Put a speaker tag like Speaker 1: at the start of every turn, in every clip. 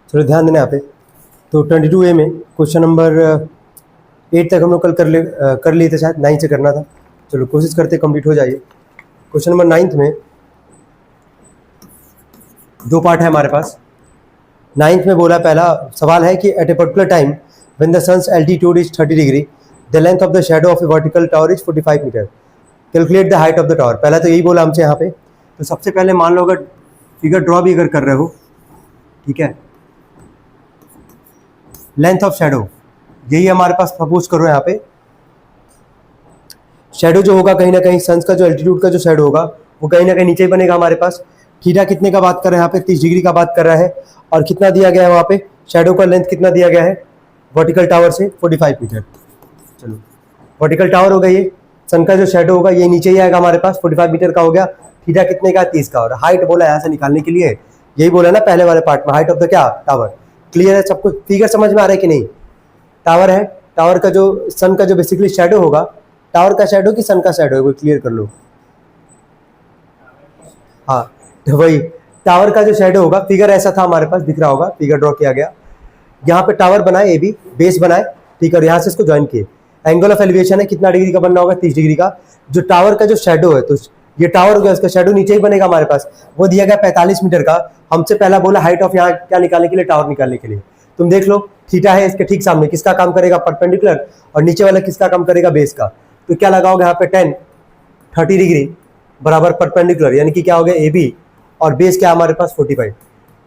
Speaker 1: चलो ध्यान देना यहाँ पे। तो 22A में क्वेश्चन नंबर 8 तक हम लोग कल कर लिए थे, शायद 9 से करना था। चलो कोशिश करते कंप्लीट हो जाइए। क्वेश्चन नंबर 9 में 2 पार्ट है हमारे पास। 9 में बोला, पहला सवाल है कि at a particular time when the sun's altitude is 30 degree the length of the shadow of a vertical tower is 45 metre, calculate the height of the tower. पहला तो यही बोला हमसे यहाँ पे। तो सबसे पहले मान लो अगर फिगर ड्रॉ भी अगर कर रहे हो, ठीक है, लेंथ ऑफ शेडो यही हमारे पास सपोज करो। यहाँ पे शेडो जो होगा कहीं ना कहीं सन्स का जो एल्टीट्यूड का जो शेडो होगा वो कहीं ना कहीं नीचे ही बनेगा हमारे पास। थीटा कितने का बात कर रहे हैं यहाँ पे, 30 डिग्री का बात कर रहा है। और कितना दिया गया है वहाँ पे, शेडो का लेंथ कितना दिया गया है वर्टिकल टावर से, 45 मीटर। चलो वर्टिकल टावर होगा, ये सन का जो शेडो होगा ये नीचे ही आएगा हमारे पास, 45 मीटर का हो गया। थीटा कितने का, 30 का। और हाइट बोला यहाँ से निकालने के लिए, यही बोला ना पहले वाले पार्ट में, हाइट ऑफ द क्या, टावर। क्लियर है सबको, फिगर समझ में आ रहा है कि नहीं। टावर है, टावर का जो सन का जो बेसिकली शेडो होगा, टावर का शेडो कि सन का शेडो है, वो क्लियर कर लो। हाँ तो वही टावर का जो शेडो होगा, फिगर ऐसा था हमारे पास, दिख रहा होगा, फिगर ड्रॉ किया गया। यहाँ पे टावर बनाए, ए बी बेस बनाए, ठीक है, और यहाँ से इसको ज्वाइन किए। एंगल ऑफ एलिवेशन है कितना डिग्री का बनना होगा, 30 डिग्री का। जो टावर का जो शेडो है, तो ये टावर हो गया, उसका शेडो नीचे ही बनेगा हमारे पास, वो दिया गया 45 मीटर का। हमसे पहला बोला हाइट ऑफ यहाँ क्या निकालने के लिए, टावर निकालने के लिए। तुम देख लो थीटा है इसके ठीक सामने, किसका काम करेगा, परपेंडिकुलर, और नीचे वाला किसका काम करेगा, बेस का। तो क्या लगाओगे यहाँ पे 30 डिग्री बराबर परपेंडिकुलर, यानी कि क्या हो गया ए बी, और बेस क्या हमारे पास 45।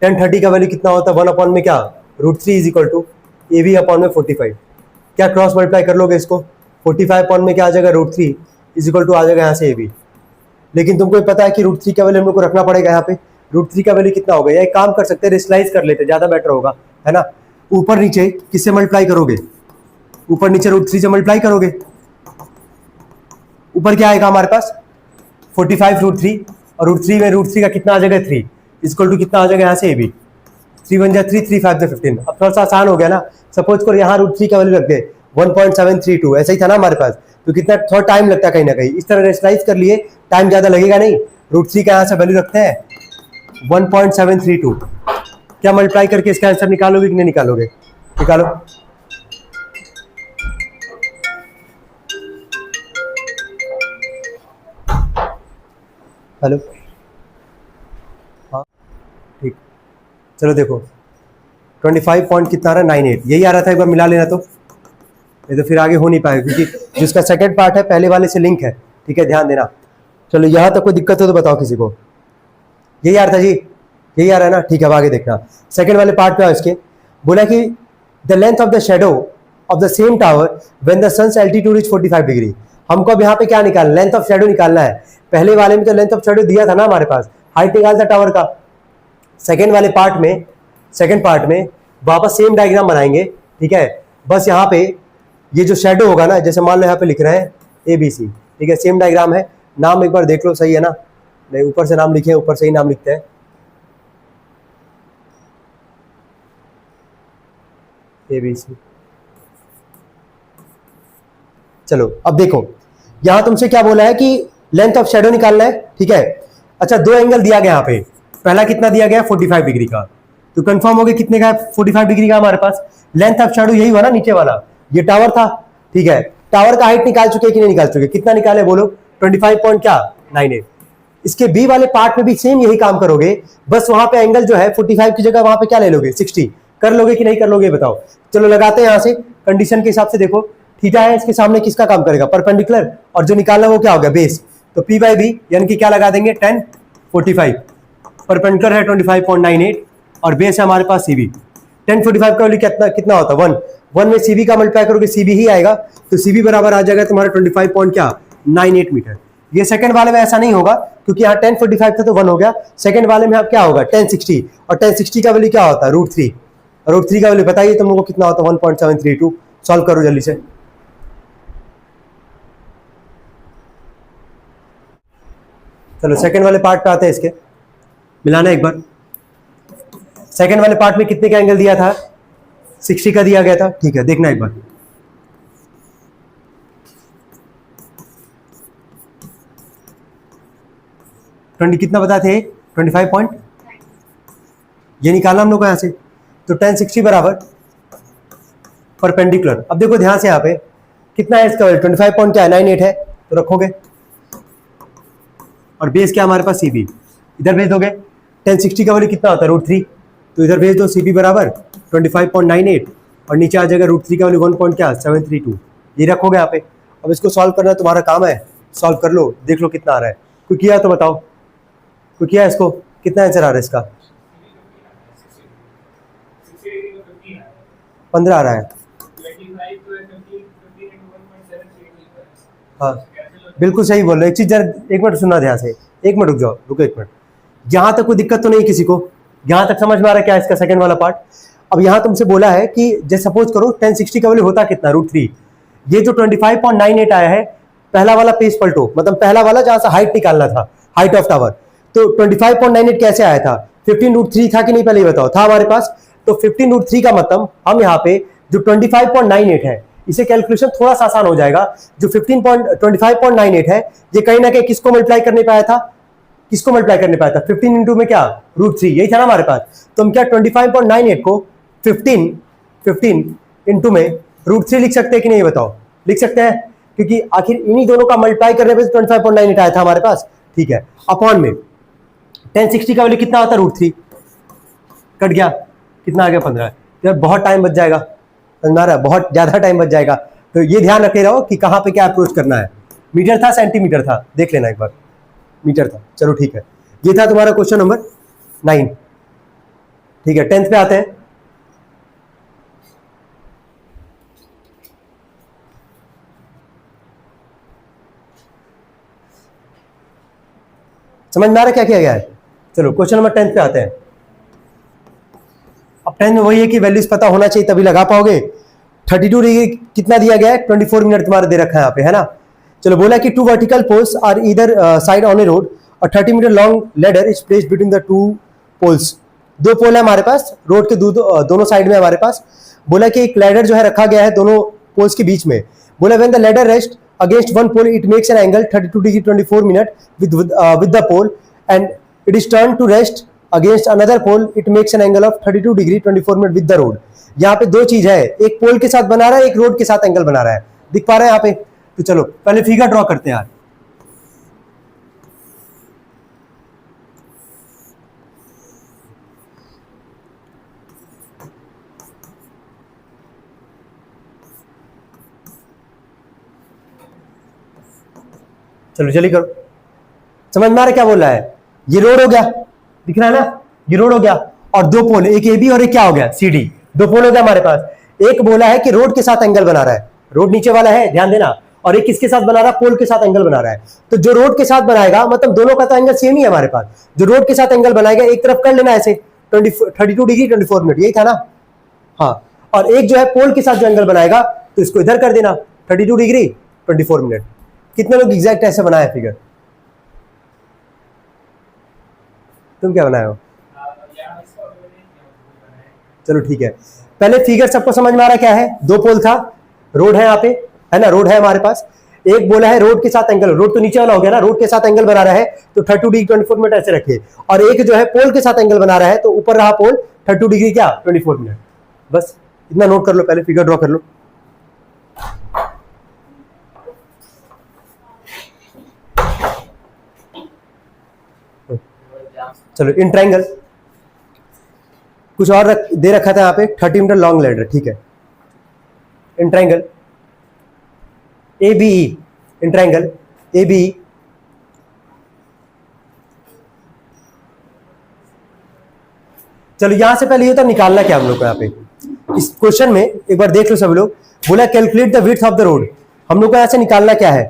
Speaker 1: 10 30 का वैल्यू कितना होता है, 1 में क्या, √3 is equal to A B upon में 45। क्या क्रॉस मल्टीप्लाई कर लोगे इसको, 45 अपॉन में क्या आ जाएगा, √3 इज इक्वल टू आ जाएगा यहाँ से ए बी। लेकिन तुमको पता है कि √3 का वैल्यू हम लोग को रखना पड़ेगा यहाँ पे। √3 का वैल्यू कितना होगा, या एक काम कर सकते हैं, रेशनलाइज कर लेते, ज्यादा बेटर होगा, है ना। ऊपर नीचे किससे मल्टीप्लाई करोगे, ऊपर नीचे √3 से मल्टीप्लाई करोगे। ऊपर क्या आएगा हमारे पास 45 √3, और √3 में √3 का कितना आ जाएगा 3 इक्वल टू कितना आ जाएगा यहाँ से ए बी। 3 1 जा 3 3 5 जा 15। अब थोड़ा सा आसान हो गया ना। सपोज करो यहाँ √3 का वैल्यू रख दे 1.732, ऐसा ही था ना हमारे पास। तो कितना थोड़ा टाइम लगता है कहीं ना कहीं, इस तरह रेशनलाइज कर लिए, टाइम ज्यादा लगेगा नहीं। √3 का यहाँ से वैल्यू रखते हैं 1.732। क्या मल्टीप्लाई करके इसका आंसर निकालोगे कि नहीं निकालोगे, निकालो। हेलो, हाँ ठीक। चलो देखो 25 पॉइंट कितना आ रहा है, 98, यही आ रहा था। एक बार मिला लेना, तो नहीं तो फिर आगे हो नहीं पाएगा, क्योंकि जिसका सेकंड पार्ट है पहले वाले से लिंक है, ठीक है, ध्यान देना। चलो यहाँ तक कोई दिक्कत हो तो बताओ किसी को। यही आ रहा था जी, यही आ रहा है ना, ठीक है। अब आगे देखना, सेकंड वाले पार्ट पे आओ इसके। बोला कि the length of the shadow of the same tower when the sun's altitude is 45 degree. हमको अब यहाँ पे क्या निकालना, लेंथ ऑफ शेडो निकालना है। पहले वाले में तो लेंथ ऑफ शेडो दिया था ना हमारे पास, हाइट निकालता टावर का। सेकंड वाले पार्ट में, सेकंड पार्ट में वापस सेम डायग्राम बनाएंगे, ठीक है। बस यहाँ पे ये जो शेडो होगा ना, जैसे मान लो यहाँ पे लिख रहे हैं ABC, ठीक है, सेम डायग्राम है। नाम एक बार देख लो, सही है ना, नहीं ऊपर से नाम लिखे, ऊपर से ही नाम लिखते हैं ABC। चलो अब देखो, यहां तुमसे क्या बोला है कि लेंथ ऑफ शेडो निकालना है, ठीक है। अच्छा, दो एंगल दिया गया यहाँ पे, पहला कितना दिया गया 45 डिग्री का। तो कंफर्म हो गया कितने का, 45 डिग्री का हमारे पास। लेंथ ऑफ शेडो यही हुआ ना, नीचे वाला ये टावर था, ठीक है। टावर का हाइट निकाल चुके कि नहीं निकाल चुके, कितना निकाले बोलो, 25.98। इसके बी वाले पार्ट में भी सेम यही काम करोगे, बस वहां पे एंगल जो है 45 की जगह वहां पे क्या ले लोगे, 60। कर लोगे कि नहीं कर लोगे बताओ। चलो लगाते हैं यहां से, कंडीशन के हिसाब से देखो, थीटा है, इसके सामने किसका काम करेगा, परपेंडिकुलर, और जो निकालना वो क्या हो गया, बेस। तो पी बाई बी यानी कि क्या लगा देंगे 10 45, परपेंडिकुलर है 25.98, और बेस है हमारे पास सीबी। 10 45 का वैल्यू कितना कितना होता है 1 में सीबी का मल्टीप्लाई करोगे सीबी ही आएगा। तो सीबी बराबर आ जाएगा तुम्हारा 25.98 मीटर। ये सेकंड वाले में ऐसा नहीं होगा, क्योंकि यहाँ 10 45 था तो 1 हो गया। सेकंड वाले में अब क्या होगा 1060, और 1060 का वैल्यू क्या होता है √3। √3 का वैल्यू बताइए तुम लोगों को कितना होता है 1.732। सॉल्व करो जल्दी से। चलो सेकंड वाले पार्ट पे आते हैं, इसके मिलाना एक बार। सेकंड वाले पार्ट में कितने का एंगल दिया था, 60 का दिया गया था, ठीक है। देखना एक बार, कितना बताए थे 25 पॉइंट, ये निकालना हम लोग को यहाँ से। तो tan 60 बराबर परपेंडिकुलर। अब देखो ध्यान से यहाँ पे कितना है इसका वैल्यू 25 पॉइंट क्या है 98 है, तो रखोगे और बेस क्या हमारे पास CB, इधर भेज दोगे। tan 60 का वैल्यू कितना होता है √3, तो इधर भेज दो CB बराबर 25.98 और नीचे आ जाएगा √3 का वैल्यू 1.732, ये रखोगे यहाँ पे। अब इसको सॉल्व करना तुम्हारा काम है, सॉल्व कर लो, देख लो कितना आ रहा है। कोई किया तो बताओ, कोई किया इसको, कितना आंसर आ रहा है इसका? 15 आ रहा है। हाँ बिल्कुल सही बोल रहे। एक चीज जरा एक मिनट सुनना ध्यान से, एक मिनट रुक जाओ, रुको एक मिनट। यहाँ तक कोई दिक्कत तो नहीं किसी को? यहाँ तक समझ में आ रहा है क्या इसका सेकंड वाला पार्ट? अब यहाँ तुमसे बोला है कि जैसे सपोज करो tan 60 का वैल्यू होता कितना √3, ये जो 25.98 आया है, पहला वाला पेज पलटो, मतलब पहला वाला जहां से हाइट निकालना था, हाइट ऑफ टावर, तो 25.98 कैसे आया था? 15√3 था कि नहीं, पहले ही बताओ। था हमारे पास, तो 15√3 का मतलब हम यहाँ पे जो 25.98 है, इसे कैलकुलेशन थोड़ा सा आसान हो जाएगा। जो 25.98 है, ये कहीं ना कहीं किसको मल्टीप्लाई करने पाया था, किसको मल्टीप्लाई करने पाया था? 15 इंटू में क्या √3, यही था ना हमारे पास। तो हम क्या 25.98 को 15 इंटू में √3 लिख सकते हैं कि नहीं, बताओ? लिख सकते हैं, क्योंकि आखिर इन्हीं दोनों का मल्टीप्लाई करने पे 25.98 आया था हमारे पास, ठीक है। अपॉन में tan 60 का वैल्यू कितना होता है √3, कट गया, कितना आ गया 15। यार बहुत टाइम बच जाएगा, समझ में आ रहा है, बहुत ज्यादा टाइम बच जाएगा। तो ये ध्यान रखे रहो कि कहां पे क्या अप्रोच करना है। मीटर था सेंटीमीटर था, देख लेना एक बार, मीटर था, चलो ठीक है। ये था तुम्हारा क्वेश्चन नंबर 9, ठीक है। 10th पे आते हैं। समझ में आ रहा क्या किया गया है? चलो क्वेश्चन नंबर 10 पे आते हैं। अब 10 में वही है कि वैल्यूज पता होना चाहिए तभी लगा पाओगे। 32 डिग्री कितना दिया गया है, 24 मिनट तुम्हारा दे रखा है यहाँ पे, है ना। चलो बोला कि 2 vertical poles are either side on a road और 30 metre long ladder is placed between the 2 poles. 2 pole है हमारे पास, रोड के दोनों साइड में हमारे पास। बोला कि एक लेडर जो है रखा गया है दोनों पोल्स के बीच में। बोला when the ladder rest against one pole it makes an angle 32 degree 24 minute with the pole, and it is turned to rest against another pole it makes an angle of 32 degree 24 minute with the road। यहाँ पे दो चीज है, एक पोल के साथ बना रहा है, एक रोड के साथ एंगल बना रहा है, दिख पा रहा है यहाँ पे। तो चलो पहले फिगर ड्रॉ करते हैं यार। चलो जल्दी करो, समझ में आ रहा क्या बोल रहा है? ये रोड हो गया, दिख रहा है ना, ये रोड हो गया, और 2 पोल, एक AB और एक क्या हो गया CD, 2 पोल हो गया हमारे पास। एक बोला है कि रोड के साथ एंगल बना रहा है, रोड नीचे वाला है, ध्यान देना, और एक किसके साथ बना रहा है, पोल के साथ एंगल बना रहा है। तो जो रोड के साथ बनाएगा, मतलब दोनों का तो एंगल सेम ही है हमारे पास। जो रोड के साथ एंगल बनाएगा एक तरफ कर लेना ऐसे 32 डिग्री 24 मिनट, यही था ना, हाँ। और एक जो है पोल के साथ जो एंगल बनाएगा तो इसको इधर कर देना 32 डिग्री 24 मिनट। कितने लोग एग्जैक्ट ऐसे बनाए फिगर? तुम क्या बनाए हो? चलो ठीक है, पहले फिगर सबको समझ में आ रहा क्या है? 2 पोल था, रोड है यहाँ पे, है ना, रोड है हमारे पास। एक बोला है रोड के साथ एंगल, रोड तो नीचे वाला हो गया ना, रोड के साथ एंगल बना रहा है तो 32 डिग्री 24 मिनट ऐसे रखे। और एक जो है पोल के साथ एंगल बना रहा है तो ऊपर रहा पोल 32 डिग्री क्या 24 मिनट। बस इतना नोट कर लो, पहले फिगर ड्रॉ कर लो। चलो इन ट्रायंगल कुछ और दे रखा था यहाँ पे 30 मीटर लॉन्ग लेडर, ठीक है। In triangle ABE, in triangle ABE चलो यहां से पहले ये तो निकालना क्या हम लोग को यहाँ पे इस क्वेश्चन में, एक बार देख लो सब लोग। बोला calculate the width of the road, हम लोग को यहाँ से निकालना क्या है?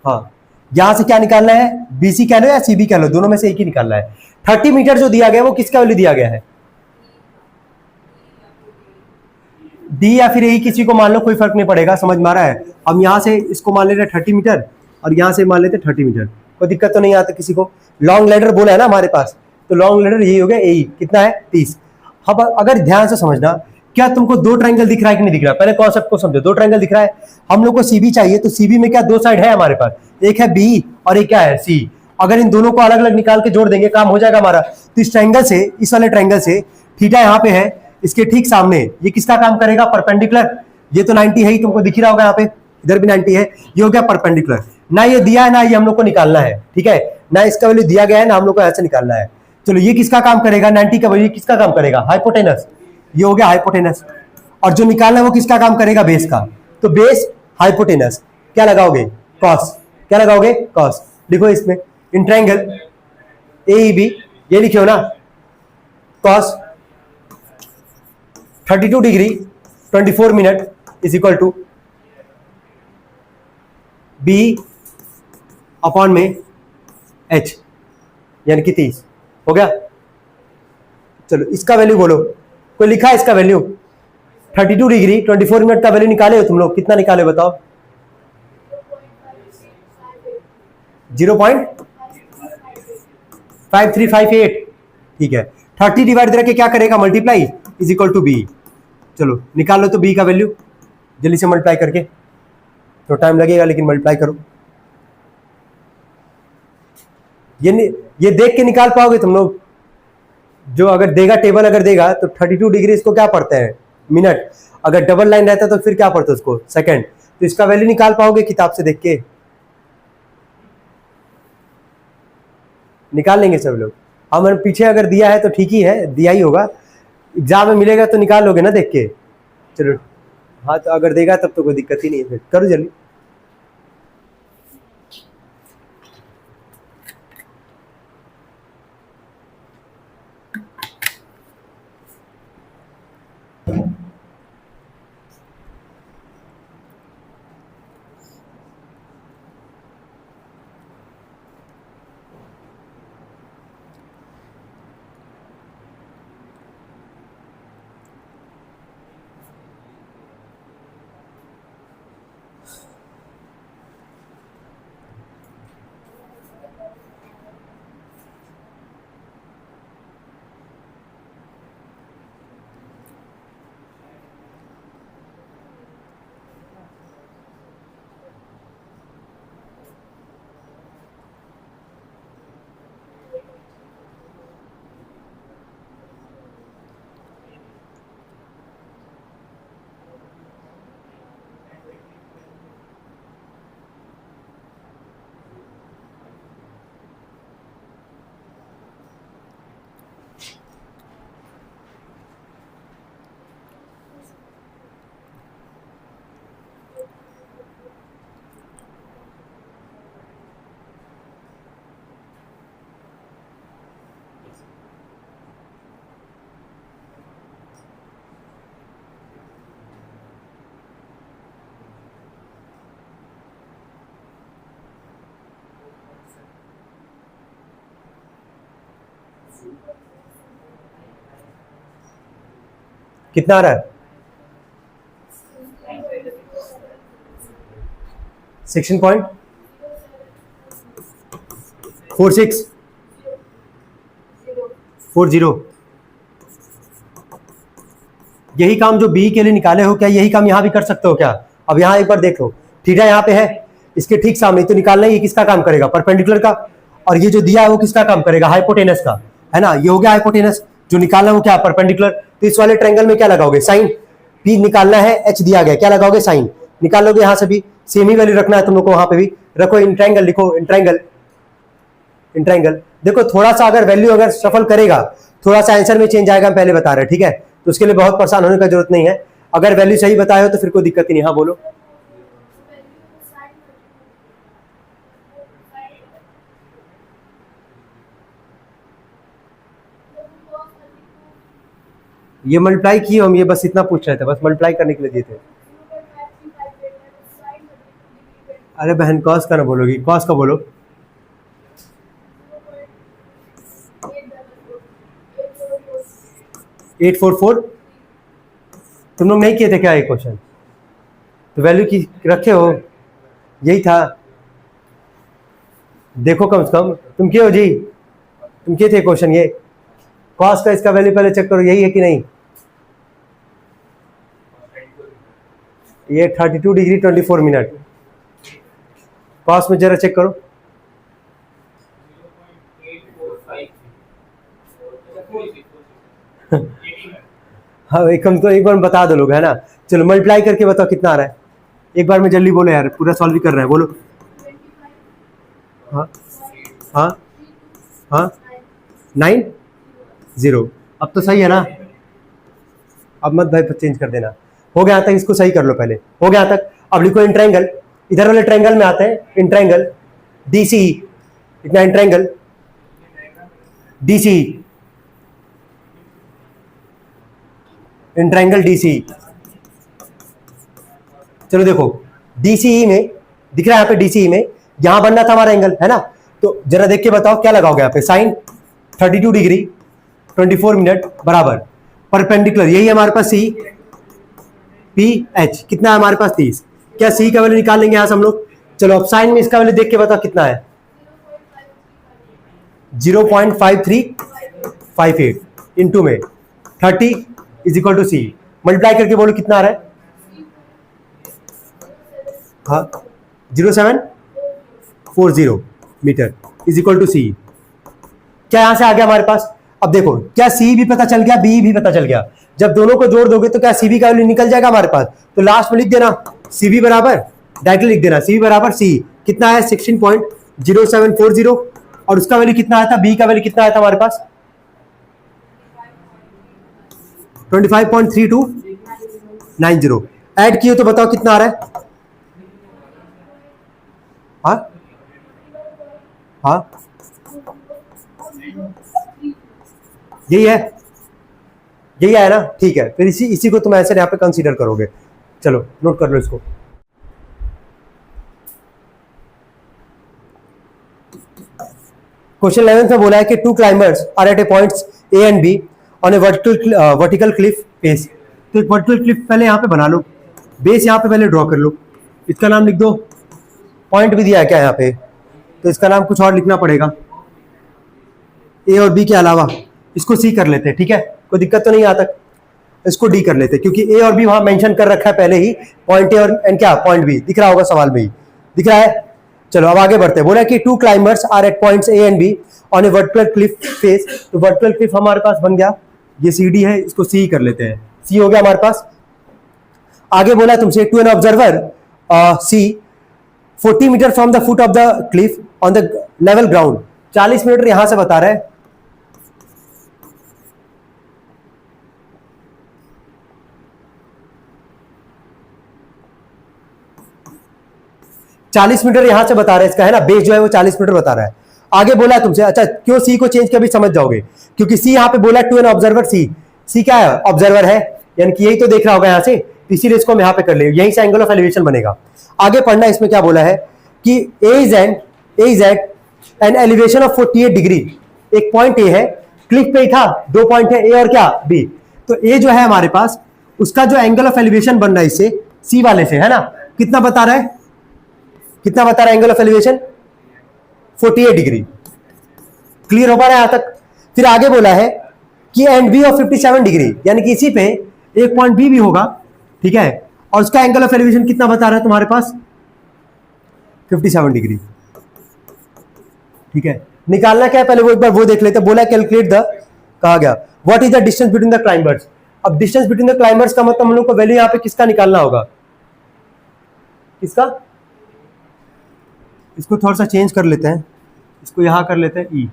Speaker 1: हाँ, यहां से क्या निकालना है? BC कह लो या CB कह लो, दोनों में से एक ही निकालना है। 30 मीटर जो दिया गया है वो किसका वैल्यू दिया गया है? D या फिर यही किसी को मान लो, कोई फर्क नहीं पड़ेगा, समझ में आ रहा है। हम यहाँ से इसको मान लेते 30 मीटर और यहाँ से मान लेते 30 मीटर, कोई दिक्कत तो नहीं आता किसी को। लॉन्ग लेडर बोला है ना हमारे पास, तो लॉन्ग लेडर यही हो गया AE, कितना है 30। अब अगर ध्यान से समझना, क्या तुमको 2 ट्रायंगल दिख रहा है कि नहीं दिख रहा है? पहले कॉन्सेप्ट को समझो। 2 ट्रायंगल दिख रहा है, हम लोग को CB चाहिए, तो CB में क्या 2 साइड है हमारे पास, एक है B और एक क्या है C। अगर इन दोनों को अलग अलग निकाल के जोड़ देंगे काम हो जाएगा हमारा। तो इस ट्रायंगल से, इस वाले ट्रायंगल से थीटा यहाँ पे है, इसके ठीक सामने ये किसका काम करेगा? परपेंडिकुलर। ये तो 90 है ही, तुमको दिख ही रहा होगा यहाँ पे, इधर भी 90 है, ये हो गया परपेंडिकुलर। ना ये दिया है ना ये हम लोग को निकालना है, ठीक है, ना इसका वैल्यू दिया गया है ना हम लोग को ऐसे निकालना है। चलो ये किसका काम करेगा? 90 का वैल्यू किसका काम करेगा? हाइपोटेनस। ये हो गया हाइपोटेनस। और जो निकालना है वो किसका काम करेगा? बेस का। तो बेस हाइपोटेनस क्या लगाओगे? कॉस। क्या लगाओगे? कॉस। लिखो इसमें इन ट्रायंगल AEB, ये लिखियो ना, cos 32 degree 24 minute is equal to B upon में H, यानी कि 30 हो गया। चलो इसका वैल्यू बोलो, कोई लिखा है इसका वैल्यू? 32 डिग्री 24 मिनट का वैल्यू निकाले हो तुम लोग? कितना निकाले बताओ? 0.5358, ठीक है। 30 डिवाइड करके क्या करेगा? Multiply is equal to B। चलो निकाल लो तो B का वैल्यू जल्दी से मल्टीप्लाई करके, तो टाइम लगेगा लेकिन मल्टीप्लाई करो। ये देख के निकाल पाओगे तुम लोग? जो अगर देगा टेबल, अगर देगा तो 32 डिग्री इसको क्या पढ़ते हैं? मिनट। अगर डबल लाइन रहता तो फिर क्या पढ़ते उसको? सेकंड। तो इसका वैल्यू निकाल पाओगे किताब से देख के? निकाल लेंगे सब लोग। हम पीछे अगर दिया है तो ठीक ही है, दिया ही होगा, एग्जाम में मिलेगा तो निकाल लोगे ना देख के। चलो हाँ, तो अगर देगा तब तो कोई दिक्कत ही नहीं है, फिर करो जल्दी। कितना आ रहा है? 16.4640। यही काम जो बी के लिए निकाले हो, क्या यही काम यहां भी कर सकते हो क्या? अब यहां एक बार देख लो, थीटा यहाँ पे है, इसके ठीक सामने, तो निकालना ये किसका काम करेगा? परपेंडिकुलर का। और ये जो दिया है वो किसका काम करेगा? हाइपोटेनस का, है ना। ये हो गया हाइपोटेनस। जो निकालना है वो क्या? परपेंडिकुलर। तो इस वाले ट्रायंगल में क्या लगाओगे? साइन। पी निकालना है, एच दिया गया, क्या लगाओगे? साइन। निकालोगे यहाँ से भी, सेम ही वैल्यू रखना है तुम लोग को, वहां पे भी रखो। इन ट्रायंगल लिखो, इन ट्रायंगल, इन ट्रायंगल। देखो थोड़ा सा अगर वैल्यू अगर सफल करेगा, थोड़ा सा आंसर में चेंज आएगा, हम पहले बता रहे हैं, ठीक है। तो उसके लिए बहुत परेशान होने का जरूरत नहीं है। अगर वैल्यू सही बताए हो तो फिर कोई दिक्कत ही नहीं। हाँ बोलो। ये मल्टीप्लाई किए हम, ये बस इतना पूछ रहे थे, बस मल्टीप्लाई करने के लिए दिए थे। अरे बहन कॉस का ना बोलोगी, कॉस का बोलो। 844। तुम लोग नहीं किए थे क्या ये क्वेश्चन? तो वैल्यू की रखे हो, यही था। देखो कम से कम तुम किए हो जी, तुम किए थे क्वेश्चन ये। कॉस का इसका वैल्यू पहले चेक करो, यही है कि नहीं। ये 32 डिग्री 24 मिनट। कॉस में जरा चेक करो। हाँ एक हमको एक बार बता दो लोग, है ना। चलो मल्टीप्लाई करके बताओ कितना आ रहा है, एक बार में जल्दी बोलो यार, पूरा सॉल्व भी कर रहे हैं, बोलो। हाँ हाँ हाँ 9 0। अब तो सही है ना, अब मत भाई चेंज कर देना। हो गया यहाँ तक, इसको सही कर लो पहले, हो गया यहाँ तक। अब लिखो इंट्रायंगल, इधर वाले ट्रायंगल में आते हैं, इंट्रायंगल डीसीई, इतना इंट्रायंगल डीसीई, इंट्रायंगल डीसीई। चलो देखो डीसीई में दिख रहा है, यहाँ पे डीसीई में यहां बनना था हमारा एंगल, है ना। तो जरा देख के बताओ क्या लगाओगे यहाँ पे, साइन 32 डिग्री 24 मिनट बराबर परपेंडिकुलर, यही है हमारे पास सी पी एच, कितना है हमारे पास 30। क्या सी का वैल्यू निकाल लेंगे यहां से हम लोग। चलो अब साइन में इसका वैल्यू देख के बताओ कितना है, 0.5358 इंटू में 30 इज इक्वल टू सी, मल्टीप्लाई करके बोलो कितना आ रहा है। हाँ 0740 मीटर इज इक्वल टू सी। क्या यहां से आ गया हमारे पास। अब देखो क्या सी भी पता चल गया, बी भी पता चल गया। जब दोनों को जोड़ दोगे तो क्या सी बी का वैल्यू निकल जाएगा हमारे पास। तो लास्ट में लिख देना सी बी बराबर, डायरेक्टली लिख देना सी बी बराबर सी, कितना है 16.0740, और उसका वैल्यू कितना आया था, बी का वैल्यू कितना आया था हमारे पास 25.3290। ऐड किए तो बताओ कितना आ रहा है। हाँ हाँ यही है, यही है ना, ठीक है। फिर इसी को तुम ऐसे यहाँ पे कंसीडर करोगे। चलो नोट कर लो इसको। क्वेश्चन 11 में बोला है कि 2 climbers are at a points A and B on a vertical cliff face. तो एक वर्टिकल क्लिफ पहले यहाँ पे बना लो, बेस यहाँ पे पहले ड्रॉ कर लो, इसका नाम लिख दो। पॉइंट भी दिया है क्या यहाँ पे, तो इसका नाम कुछ और लिखना पड़ेगा, ए और बी के अलावा। इसको सी कर लेते हैं, ठीक है, कोई दिक्कत तो नहीं यहाँ तक। इसको डी कर लेते हैं क्योंकि ए और बी वहां मेंशन कर रखा है पहले ही, पॉइंट ए और एंड क्या पॉइंट बी दिख रहा होगा सवाल में ही, दिख रहा है। चलो अब आगे बढ़ते हैं। बोला कि 2 climbers are at points A and B on a vertical cliff face. तो वर्टिकल क्लिफ हमारे पास बन गया, ये सी डी है, इसको सी कर लेते हैं, सी हो गया हमारे पास। आगे बोला तुमसे to an observer C 40 metre from the foot of the cliff on the level ground. 40 metre यहां से बता रहा है, 40 मीटर यहां से बता रहा है इसका, है ना, बेस जो है वो 40 मीटर बता रहा है। आगे बोला तुमसे, अच्छा क्यों सी को चेंज कर भी समझ जाओगे, क्योंकि सी यहां पे बोला टू एन ऑब्जर्वर सी, सी क्या है ऑब्जर्वर है, यानी कि यही तो देख रहा होगा यहां से, इसीलिए इसको हम यहां पे कर ले, यहीं से एंगल ऑफ एलिवेशन बनेगा। आगे पढ़ना, इसमें क्या बोला है कि A is at an elevation of 48 degree. एक पॉइंट ए है, क्लिफ पे ही था, 2 पॉइंट है ए और क्या बी। तो ए जो है हमारे पास, उसका जो एंगल ऑफ एलिवेशन बन रहा है इससे सी वाले से, है ना, कितना बता रहा है, कितना बता रहा है angle of elevation 48 degree. Clear हो पा रहा है यहां तक। फिर आगे बोला है कि एंड बी ऑफ 57 डिग्री, यानी कि इसी पे एक पॉइंट बी भी होगा, ठीक है, और उसका एंगल ऑफ एलिवेशन कितना बता रहा है तुम्हारे पास 57 डिग्री, ठीक है। निकालना क्या है पहले वो एक बार वो देख लेते हैं। बोला कैलकुलेट द, कहा गया what is the distance between the climbers. अब डिस्टेंस बिटवीन द क्लाइंबर्स का मतलब हम लोग को वैल्यू यहां पे किसका निकालना होगा, किसका, इसको थोड़ा सा चेंज कर लेते हैं, इसको यहां कर लेते हैं ई,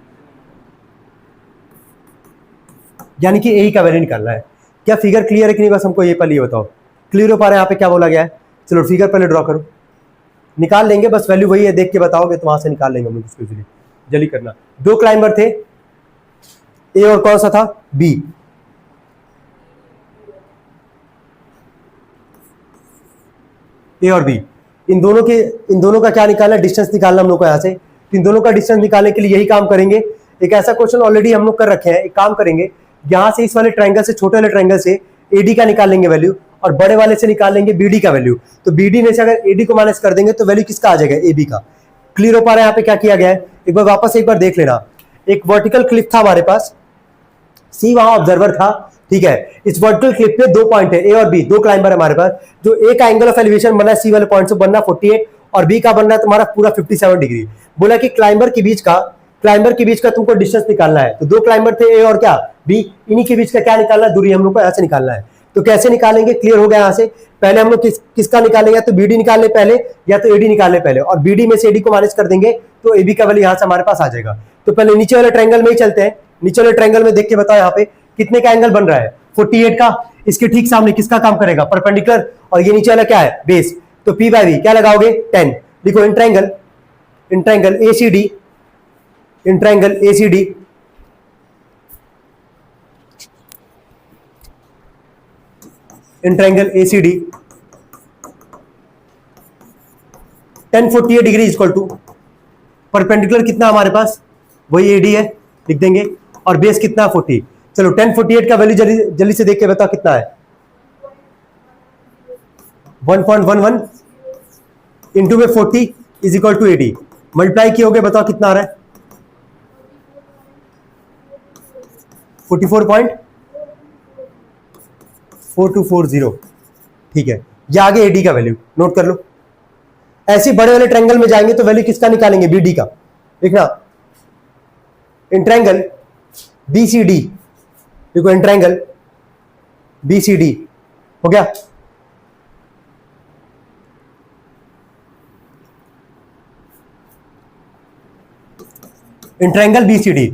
Speaker 1: यानी कि ए का वैल्यू निकालना है। क्या फिगर क्लियर है कि नहीं, बस हमको ये पहले ये बताओ, क्लियर हो पा रहा है यहाँ पे क्या बोला गया है। चलो फिगर पहले ड्रॉ करो, निकाल लेंगे, बस वैल्यू वही है, देख के बताओगे तो वहां से निकाल लेंगे हम लोग उसको इजीली। जल्दी करना। 2 क्लाइंबर थे, ए और कौन सा था बी। ए और बी, इन दोनों का क्या निकालना, डिस्टेंस निकालना हम लोग को यहाँ से। इन दोनों का डिस्टेंस निकालने के लिए यही काम करेंगे। एक ऐसा क्वेश्चन ऑलरेडी हम लोग कर रखे हैं, एक काम करेंगे, यहाँ से इस वाले ट्रायंगल से, छोटे वाले ट्रायंगल से एडी का निकाल लेंगे वैल्यू, और बड़े वाले से निकाल लेंगे बीडी का वैल्यू। तो बीडी में से अगर एडी को माइनस कर देंगे तो वैल्यू किसका आ जाएगा, एबी का। क्लियर हो पा रहा है यहाँ पे क्या किया गया है, एक बार वापस एक बार देख लेना। एक वर्टिकल क्लिफ था हमारे पास, सी वहां ऑब्जर्वर था, ठीक है। इस वर्टिकल क्लिफ पे 2 पॉइंट है, ए और बी, 2 क्लाइंबर है हमारे पास। जो ए का एंगल ऑफ एलिवेशन बना है सी वाले पॉइंट से बनना 48, और बी का बनना है तुम्हारा पूरा 57 डिग्री। बोला कि क्लाइंबर के बीच का क्लाइंबर के बीच का तुमको डिस्टेंस निकालना है, तो दो क्लाइंबर थे ए और क्या बी, इन्हीं के बीच का क्या निकालना है, दूरी हम लोग को ऐसे निकालना है। तो कैसे निकालेंगे, क्लियर हो गया यहाँ से। पहले हम लोग किसका निकालेंगे, या तो बीडी निकाल ले पहले या तो एडी निकाल ले पहले, और बीडी में से एडी को माइनस कर देंगे तो एबी का वैल्यू यहाँ से हमारे पास आ जाएगा। तो पहले नीचे वाले ट्रायंगल में ही चलते हैं, नीचे वाले ट्रायंगल में देख के बताओ यहाँ पे कितने का एंगल बन रहा है, 48 का। इसके ठीक सामने किसका काम करेगा, परपेंडिकुलर, और ये नीचे वाला क्या है, बेस। तो पी बाई वी क्या लगाओगे, 10। लिखो in triangle ACD, in triangle ACD in triangle ACD 1048 degree equal to perpendicular कितना हमारे पास, वही एडी है, लिख देंगे, और बेस कितना 40। चलो 1048 का वैल्यू जल्दी से देख के बताओ कितना है, 1.11 इंटू में 40 इज इक्वल टू 80, मल्टीप्लाई किए बताओ कितना आ रहा है, 44.4240। ठीक है, ये आगे एडी का वैल्यू नोट कर लो। ऐसे बड़े वाले ट्रायंगल में जाएंगे तो वैल्यू किसका निकालेंगे, बीडी का। देखना इन ट्रायंगल बीसीडी, देखो इन ट्रायंगल बीसीडी हो गया। इन ट्रायंगल बीसीडी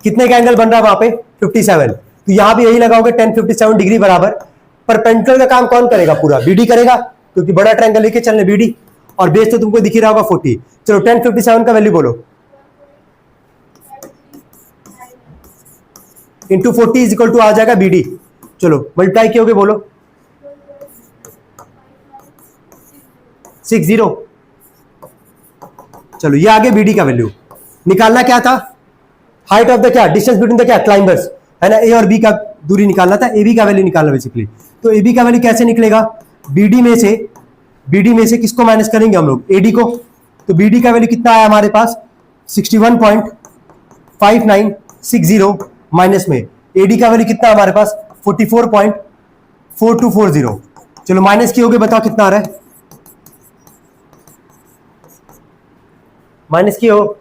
Speaker 1: कितने का एंगल बन रहा है वहां पे, 57। तो यहां भी यही लगाओगे 1057 डिग्री बराबर। परपेंडिकुलर का काम कौन करेगा, पूरा बीडी करेगा, क्योंकि बड़ा ट्रायंगल लेके चलने बीडी, और बेस तो तुमको दिख ही रहा होगा 40। चलो 1057 का वैल्यू बोलो, इंटू 40 इज इक्वल टू आ जाएगा बीडी। चलो मल्टीप्लाई किए बोलो 60। चलो ये आगे बीडी का वैल्यू निकालना क्या था, हाइट ऑफ द क्या, डिस्टेंस बिटवीन द क्या, क्लाइंबर्स, है ना, ए और बी का दूरी निकालना था, ए बी का वैल्यू निकालना बेसिकली। तो ए बी का वैल्यू कैसे निकलेगा, बीडी में से किसको माइनस करेंगे हम लोग, एडी को। तो बीडी का वैल्यू कितना आया हमारे पास, 61.5960 माइनस में एडी का वैल्यू कितना हमारे पास, 44.4240। चलो माइनस किए बताओ कितना आ रहा है, माइनस की हो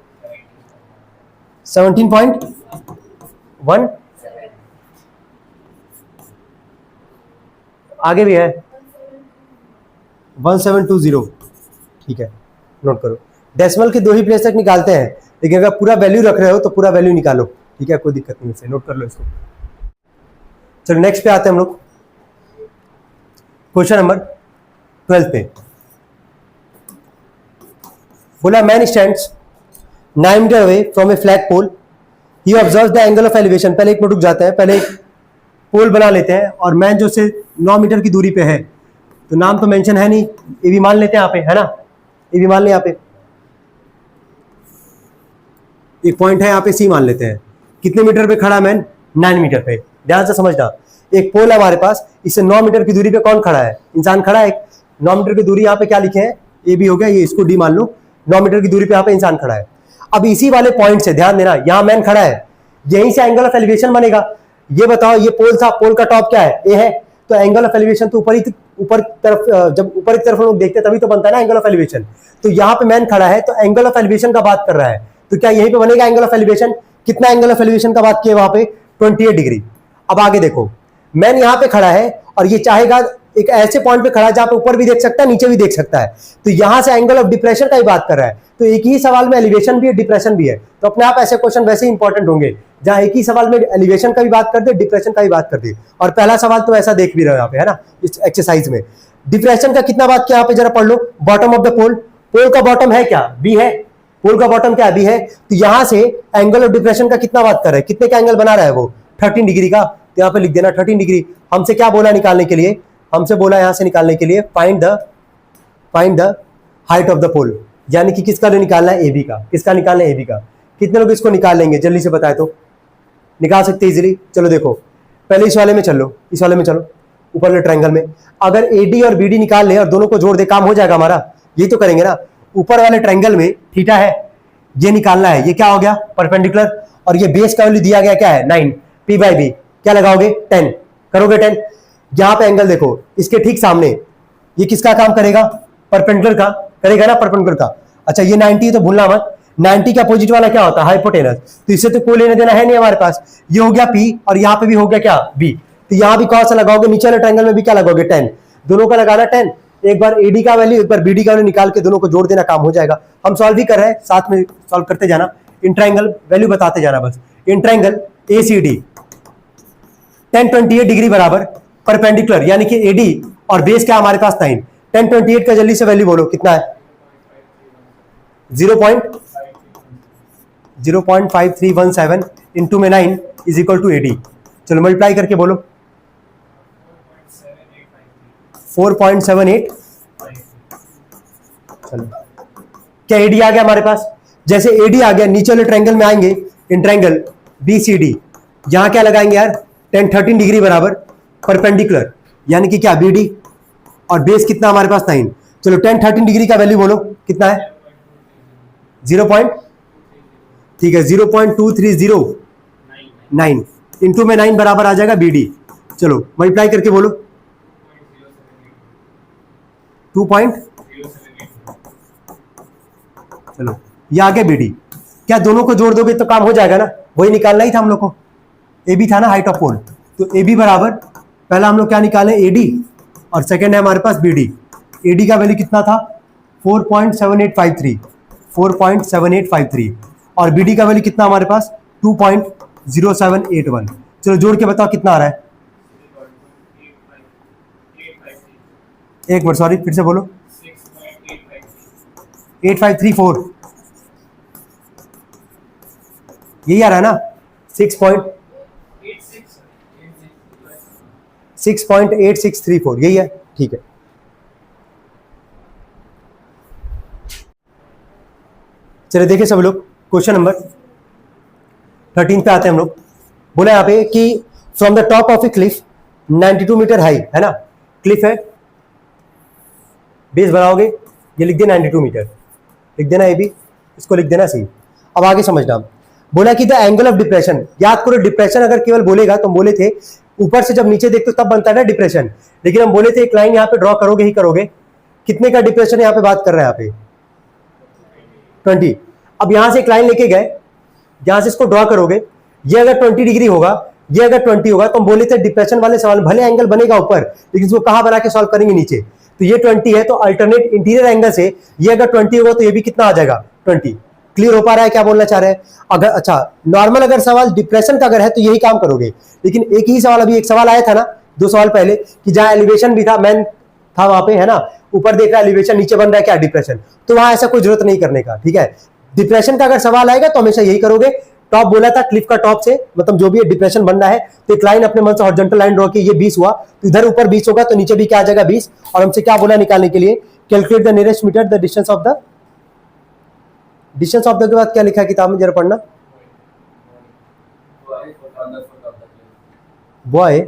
Speaker 1: 17.1, आगे भी है 1720। ठीक है, नोट करो। डेसिमल के दो ही प्लेस तक निकालते हैं, लेकिन अगर पूरा वैल्यू रख रहे हो तो पूरा वैल्यू निकालो, ठीक है, कोई दिक्कत नहीं है, नोट कर लो इसको। चलो नेक्स्ट पे आते हैं हम लोग, क्वेश्चन नंबर 12 पे। बोला man stands 9 metre away from a flag pole, he observe the angle of elevation. पहले एक मिनट रुक जाते हैं, पहले एक पोल बना लेते हैं, और मैन जो से 9 मीटर की दूरी पे है, तो नाम तो मेंशन है नहीं, ये भी मान लेते हैं यहाँ पे, है ना, ये भी मान ले, यहाँ पे एक पॉइंट है, यहाँ पे सी मान लेते हैं। कितने मीटर पे खड़ा मैन, 9 मीटर पे। ध्यान से समझना, एक पोल है हमारे पास, इससे 9 मीटर की दूरी पे कौन खड़ा है, इंसान खड़ा है। 9 मीटर की दूरी यहाँ पे क्या लिखे हैं, ये भी हो गया, ये इसको डी मान लो, 9 मीटर की दूरी पे यहाँ पे इंसान खड़ा है। अब इसी वाले पॉइंट से ध्यान देना, यहाँ मैन खड़ा है, यहीं से एंगल ऑफ एलिवेशन बनेगा। ये बताओ, ये पोल था, पोल का टॉप क्या है, ए है, तो एंगल ऑफ एलिवेशन तो ऊपर तरफ, जब ऊपर की तरफ लोग देखते हैं तभी तो बनता है ना एंगल ऑफ एलिवेशन। तो यहाँ पे मैन खड़ा है, तो एंगल ऑफ एलिवेशन का बात कर रहा है, तो क्या यहीं पे बनेगा एंगल ऑफ एलिवेशन। कितना एंगल ऑफ एलिवेशन का बात किया वहां पे, 28 डिग्री। अब आगे देखो, मैन यहाँ पे खड़ा है, और ये चाहेगा एक ऐसे पॉइंट पे खड़ा है जहां पे ऊपर भी देख सकता है, नीचे भी देख सकता है, तो यहां से एंगल ऑफ डिप्रेशन का ही बात कर रहा है। तो एक ही सवाल में एलिवेशन भी है, डिप्रेशन भी है, तो अपने आप ऐसे क्वेश्चन वैसे ही इंपॉर्टेंट होंगे, जहां एक ही सवाल में एलिवेशन का भी बात कर दे, डिप्रेशन का भी बात कर दे। और पहला सवाल तो ऐसा देख भी रहे हो यहाँ पे, है ना, इस एक्सरसाइज में। डिप्रेशन का कितना बात किया यहाँ पे, जरा पढ़ लो, बॉटम ऑफ द पोल, पोल का बॉटम है क्या, बी है, पोल का बॉटम क्या बी है, तो यहां से एंगल ऑफ डिप्रेशन का कितना बात कर रहा है, कितने का एंगल बना रहा है वो, 13 डिग्री का। तो यहाँ पे लिख देना 13 डिग्री। हमसे क्या बोला निकालने के लिए, हमसे बोला यहां से निकालने के लिए find the height of the pole, यानी कि किसका निकालना है, एबी का। किसका निकालना है, एबी का। कितने लोग इसको निकाल लेंगे, जल्दी से बताए तो, निकाल सकते इजीली। चलो देखो, पहले इस वाले में चलो, इस वाले में चलो, ऊपर वाले ट्रायंगल में। अगर एडी और बीडी निकाल ले और दोनों को जोड़ दे, काम हो जाएगा हमारा, यही तो करेंगे ना। ऊपर वाले ट्रायंगल में थीटा है, ये निकालना है, ये क्या हो गया, परपेंडिकुलर, और ये बेस का वैल्यू दिया गया क्या है, 9, पी बाई बी क्या लगाओगे, 10, करोगे 10। यहां पे एंगल देखो, इसके ठीक सामने, ये किसका काम करेगा, परपेंडिकुलर का करेगा ना, परपेंडिकुलर का। अच्छा ये 90 तो भूलना मत, 90 के अपोजिट वाला क्या होता है? हाइपोटेनस। तो इससे तो कोई लेना देना है नहीं हमारे पास। ये हो गया P और यहाँ पे भी हो गया क्या? B। तो यहाँ भी कौन सा लगाओगे? नीचे वाले ट्रायंगल में भी क्या लगाओगे? 10। दोनों का लगाना 10। एक बार AD का वैल्यू एक बार BD का वैल्यू निकाल के दोनों को जोड़ देना, काम हो जाएगा। हम सॉल्व भी कर रहे हैं, साथ में सॉल्व करते जाना, इन ट्रायंगल वैल्यू बताते जाना बस। इन ट्रायंगल ACD 1028 डिग्री बराबर परपेंडिकुलर, यानी कि AD और बेस क्या हमारे पास 9। 1028 का जल्दी से वैल्यू बोलो कितना है? 0.5317 इंटू में 9 इज इक्वल टू AD। चलो मल्टीप्लाई करके बोलो 4.78। चलो क्या AD आ गया हमारे पास? जैसे AD आ गया, नीचे वाले ट्रायंगल में आएंगे, इन ट्रायंगल BCD, यहां क्या लगाएंगे यार? 1013 डिग्री बराबर परपेंडिकुलर, यानी कि क्या? BD और बेस कितना हमारे पास? 9। चलो 1013 डिग्री का वैल्यू बोलो कितना है? 0. ठीक है, 0.2309 इंटू में 9 बराबर आ जाएगा BD। चलो मल्टीप्लाई करके बोलो 2. चलो ये आ गया BD। क्या दोनों को जोड़ दोगे तो काम हो जाएगा ना? वही निकालना ही था हम लोग को। AB था ना हाइट ऑफ पोल, तो AB बराबर पहला हम लोग क्या निकाले? AD और सेकंड है हमारे पास BD। AD का वैल्यू कितना था? 4.7853 और BD का वैल्यू कितना हमारे पास? 2.0781। चलो जोड़ के बताओ कितना आ रहा है? एक बार सॉरी फिर से बोलो। 8534 यही आ रहा है ना? 6.8634 यही है, ठीक है। चलिए देखिए सब लोग, क्वेश्चन नंबर 13 पे आते हैं हम लोग। बोला यहाँ पे कि from the top of a cliff 92 metre high, है ना? क्लिफ है, बेस बनाओगे, ये लिख देना 92 मीटर, लिख देना ए भी, इसको लिख देना सी। अब आगे समझना, बोला कि द एंगल ऑफ डिप्रेशन, याद करो डिप्रेशन अगर केवल बोलेगा तो बोले थे ऊपर से जब नीचे देखते हो तब बनता है ना डिप्रेशन, लेकिन हम बोले थे एक लाइन यहाँ पे ड्रॉ करोगे ही करोगे। कितने का डिप्रेशन यहाँ पे बात कर रहे हैं? यहाँ पे 20। अब यहां से एक लाइन लेके गए, यहां से इसको ड्रॉ करोगे, ये अगर 20 डिग्री होगा, ये अगर 20 होगा, तो हम बोले थे डिप्रेशन वाले सवाल भले एंगल बनेगा ऊपर, लेकिन इसको कहां बना के सॉल्व करेंगे? नीचे। तो ये 20 है, तो अल्टरनेट इंटीरियर एंगल से ये अगर 20 होगा तो ये भी कितना आ जाएगा? 20। क्लियर हो पा रहा है क्या बोलना चाह रहे हैं? अगर अच्छा नॉर्मल अगर सवाल डिप्रेशन का अगर है तो यही काम करोगे, लेकिन एक ही सवाल, अभी एक सवाल आया था ना 2 सवाल पहले, कि जहां एलिवेशन भी था, मैन था वहां पे, है ना? ऊपर देख रहा है एलिवेशन, नीचे बन रहा है क्या? डिप्रेशन। तो वहां ऐसा कोई जरूरत नहीं करने का, ठीक है? डिप्रेशन का अगर सवाल आएगा तो हमेशा यही करोगे। टॉप बोला था, क्लिफ का टॉप से मतलब जो भी डिप्रेशन बन रहा है, तो एक लाइन अपने मन से हॉरिजॉन्टल लाइन ड्रॉ की, ये 20 हुआ, तो इधर ऊपर 20 होगा तो नीचे भी क्या आ जाएगा? 20। और हमसे क्या बोला निकालने के लिए? Calculate the nearest metre the distance of the, distance of the के बाद क्या लिखा है किताब में, जरा पढ़ना। बॉय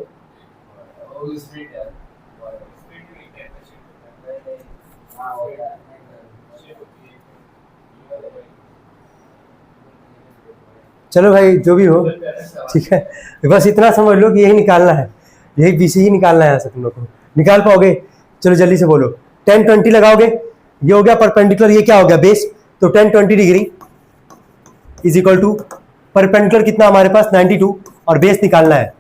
Speaker 1: चलो भाई जो भी हो, ठीक है, बस इतना समझ लो कि यही निकालना है, यही BC ही निकालना है यहाँ से। तुम लोग को निकाल पाओगे? चलो जल्दी से बोलो। 1020 लगाओगे, ये हो गया परपेंडिकुलर, ये क्या हो गया? बेस। तो 1020 degree is equal to perpendicular कितना हमारे पास? 92 और बेस निकालना है,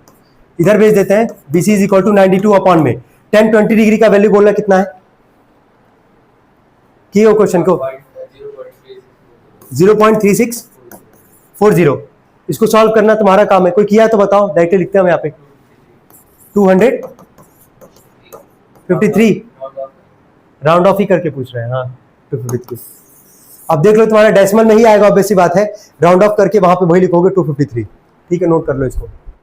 Speaker 1: इधर भेज देते हैं। BC is equal to 92 upon में 1020 डिग्री का वैल्यू बोलना कितना है? किए हो क्वेश्चन को? 0.3640। इसको सॉल्व करना तुम्हारा काम है, कोई किया तो बताओ, डायरेक्टली लिखते हैं हम यहाँ पे। 253 राउंड ऑफ ही करके पूछ रहे हैं, हाँ 253। अब देख लो तुम्हारा डेसिमल में ही आएगा, ऑब्वियस सी बात है, राउंड ऑफ करके वहां पे वही लिखोगे 253। ठीक है, नोट कर लो इसको।